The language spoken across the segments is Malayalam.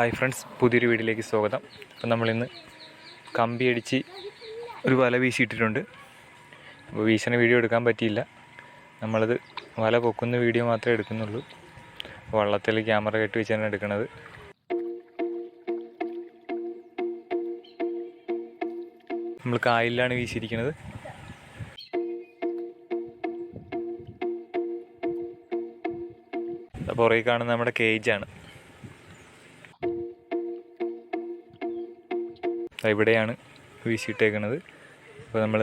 ഹായ് ഫ്രണ്ട്സ്, പുതിയൊരു വീഡിയോയിലേക്ക് സ്വാഗതം. അപ്പോൾ നമ്മളിന്ന് കമ്പി അടിച്ച് ഒരു വല വീശിയിട്ടിട്ടുണ്ട്. അപ്പോൾ വീശണ വീഡിയോ എടുക്കാൻ പറ്റിയില്ല. നമ്മളത് വല പൊക്കുന്ന വീഡിയോ മാത്രമേ എടുക്കുന്നുള്ളൂ. വള്ളത്തിൽ ക്യാമറ കെട്ടി വെച്ചാണ് എടുക്കുന്നത്. നമ്മൾ കായലിലാണ് വീശിയിരിക്കുന്നത്. പുറകെ കാണുന്ന നമ്മുടെ കേജാണ്. ഇവിടെയാണ് വീശിയിട്ടേക്കുന്നത്. അപ്പോൾ നമ്മൾ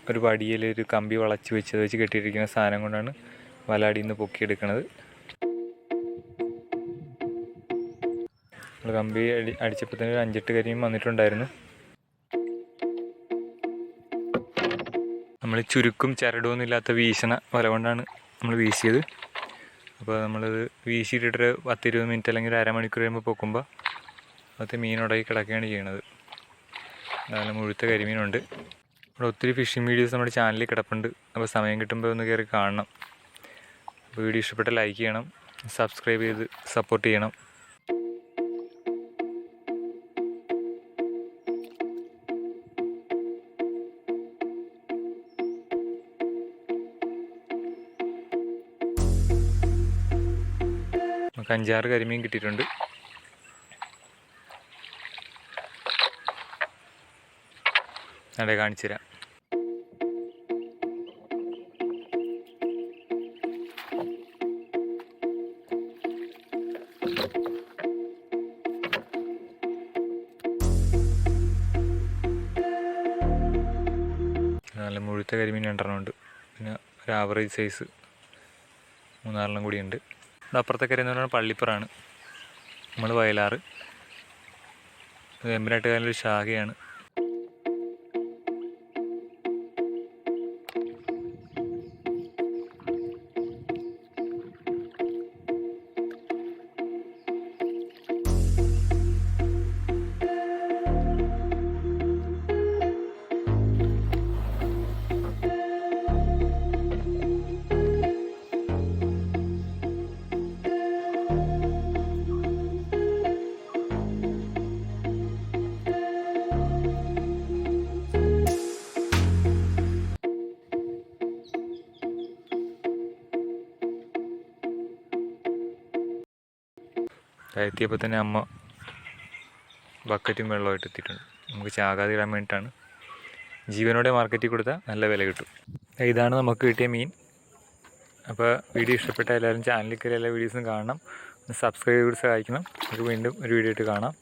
ഒരു പടിയിൽ ഒരു കമ്പി വളച്ച് വെച്ച് കെട്ടിയിരിക്കുന്ന സാധനം കൊണ്ടാണ് വലാടിയിൽ നിന്ന് പൊക്കിയെടുക്കുന്നത്. നമ്മൾ കമ്പി അടിച്ചപ്പോൾ തന്നെ ഒരു 5-8 കരിയും വന്നിട്ടുണ്ടായിരുന്നു. നമ്മൾ ചുരുക്കും ചരടൊന്നും ഇല്ലാത്ത വീശണ വല കൊണ്ടാണ് നമ്മൾ വീശിയത്. അപ്പോൾ നമ്മളത് വീശിയിട്ടിട്ട് 10-20 മിനിറ്റ് അല്ലെങ്കിൽ ഒരു അരമണിക്കൂർ കഴിയുമ്പോൾ പൊക്കുമ്പോൾ അത് മീനുടക്കി കിടക്കുകയാണ് ചെയ്യണത്. നല്ല മുഴുത്ത കരിമീനുണ്ട്. ഇവിടെ ഒത്തിരി ഫിഷിംഗ് വീഡിയോസ് നമ്മുടെ ചാനലിൽ കിടപ്പുണ്ട്. അപ്പോൾ സമയം കിട്ടുമ്പോൾ ഒന്ന് കയറി കാണണം. അപ്പോൾ വീഡിയോ ഇഷ്ടപ്പെട്ട ലൈക്ക് ചെയ്യണം, സബ്സ്ക്രൈബ് ചെയ്ത് സപ്പോർട്ട് ചെയ്യണം. നമുക്ക് 5-6 കരിമീൻ കിട്ടിയിട്ടുണ്ട്. അവിടെ കാണിച്ചു തരാം. നല്ല മുഴുത്ത കരിമീൻ 2 ഉണ്ട്. പിന്നെ ഒരു ആവറേജ് സൈസ് 3-4 കൂടി ഉണ്ട്. അപ്പുറത്തെ കര എന്ന് പറഞ്ഞാൽ പള്ളിപ്പുറാണ്. നമ്മൾ വയലാറ് എമ്പനാട്ടുകാരിലൊരു ശാഖയാണ്. എത്തിയപ്പോൾ തന്നെ അമ്മ ബക്കറ്റും വെള്ളമായിട്ട് എത്തിയിട്ടുണ്ട്. നമുക്ക് ചാകാതെ ഇടാൻ വേണ്ടിയിട്ടാണ്. ജീവനോടെ മാർക്കറ്റിൽ കൊടുത്താൽ നല്ല വില കിട്ടും. ഇതാണ് നമുക്ക് കിട്ടിയ മീൻ. അപ്പോൾ വീഡിയോ ഇഷ്ടപ്പെട്ട എല്ലാവരും ചാനലിൽ കയറി എല്ലാ വീഡിയോസും കാണണം, സബ്സ്ക്രൈബ് ചെയ്ത് സഹായിക്കണം. നമുക്ക് വീണ്ടും ഒരു വീഡിയോ ആയിട്ട് കാണാം.